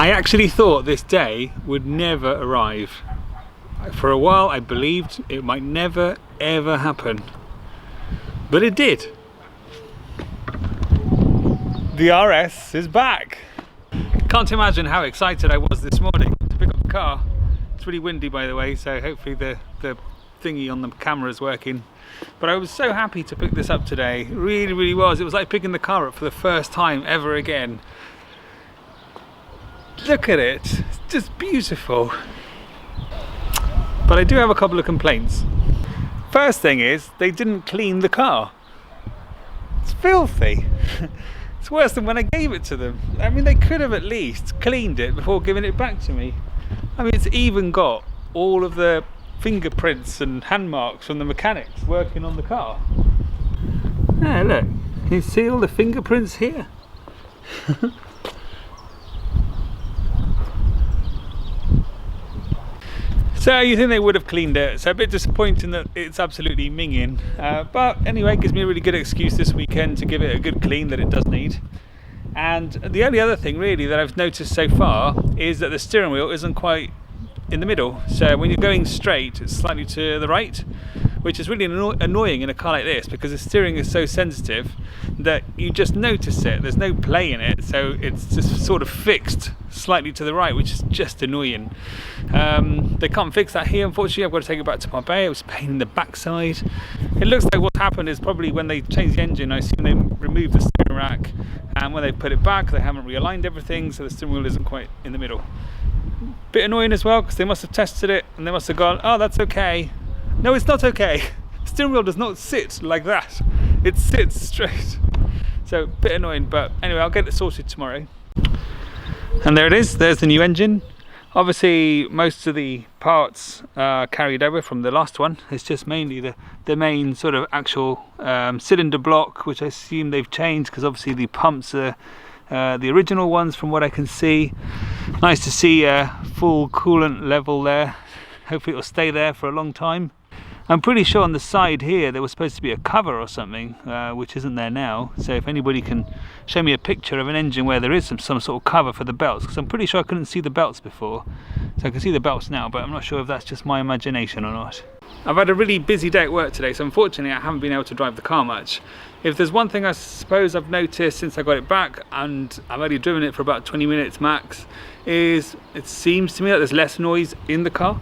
I actually thought this day would never arrive. For a while I believed it might never ever happen, but it did. The RS is back. Can't imagine how excited I was this morning to pick up the car. It's really windy, by the way, so hopefully the thingy on the camera is working. But I was so happy to pick this up today. It really was. It was like picking the car up for the first time ever again. Look at it, it's just beautiful. But I do have a couple of complaints. First thing is, they didn't clean the car. It's filthy. It's worse than when I gave it to them. I mean, they could have at least cleaned it before giving it back to me. I mean, it's even got all of the fingerprints and hand marks from the mechanics working on the car. Ah, look, you see all the fingerprints here? So you think they would have cleaned it, so a bit disappointing that it's absolutely minging, but anyway, it gives me a really good excuse this weekend to give it a good clean that it does need. And the only other thing really that I've noticed so far is that the steering wheel isn't quite in the middle, so when you're going straight it's slightly to the right, which is really annoying in a car like this because the steering is so sensitive that you just notice it. There's no play in it, so it's just sort of fixed slightly to the right, which is just annoying. They can't fix that here, unfortunately. I've got to take it back to Marbella. It was a pain in the backside. It looks like what's happened is probably when they changed the engine, I assume they removed the steering rack, and when they put it back they haven't realigned everything, so the steering wheel isn't quite in the middle. Bit annoying as well because they must have tested it and they must have gone, oh, that's okay. No, it's not okay. The steering wheel does not sit like that. It sits straight. So, bit annoying, but anyway, I'll get it sorted tomorrow. And there it is, there's the new engine. Obviously, most of the parts are carried over from the last one. It's just mainly the main sort of actual cylinder block, which I assume they've changed because obviously the pumps are the original ones from what I can see. Nice to see a full coolant level there. Hopefully it'll stay there for a long time. I'm pretty sure on the side here there was supposed to be a cover or something, which isn't there now. So if anybody can show me a picture of an engine where there is some sort of cover for the belts, because I'm pretty sure I couldn't see the belts before. So I can see the belts now, but I'm not sure if that's just my imagination or not. I've had a really busy day at work today, so unfortunately I haven't been able to drive the car much. If there's one thing I suppose I've noticed since I got it back, and I've only driven it for about 20 minutes max, is it seems to me that there's less noise in the car.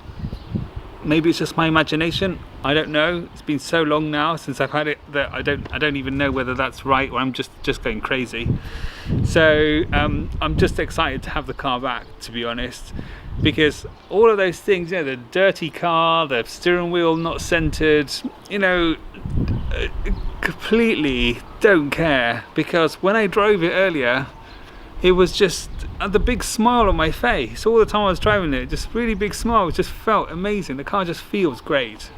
Maybe it's just my imagination, I don't know. It's been so long now since I've had it that I don't even know whether that's right or I'm just going crazy. So I'm just excited to have the car back, to be honest, because all of those things, you know, the dirty car, the steering wheel not centered, you know, completely don't care, because when I drove it earlier it was just the big smile on my face all the time I was driving it, just really big smile. It just felt amazing. The car just feels great,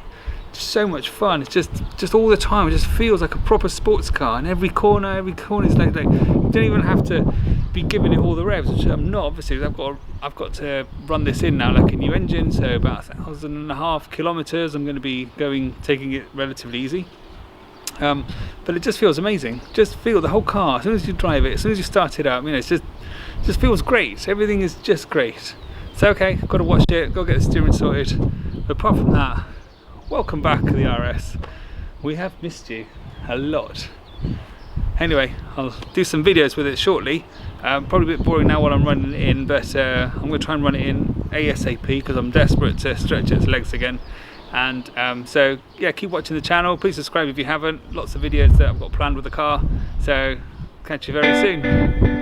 just so much fun. It's just all the time, it just feels like a proper sports car, and every corner is like you don't even have to be giving it all the revs, which I'm not, obviously. I've got to run this in now like a new engine, so about 1,500 kilometers I'm going to be taking it relatively easy. But it just feels amazing. Just feel the whole car as soon as you drive it, as soon as you start it up, you know, it's just feels great. Everything is just great. So okay, I've got to watch it, go get the steering sorted. But apart from that, welcome back to the RS. We have missed you a lot. Anyway, I'll do some videos with it shortly. Probably a bit boring now while I'm running it in, but I'm going to try and run it in ASAP because I'm desperate to stretch its legs again. And so yeah, keep watching the channel. Please subscribe if you haven't. Lots of videos that I've got planned with the car. So catch you very soon.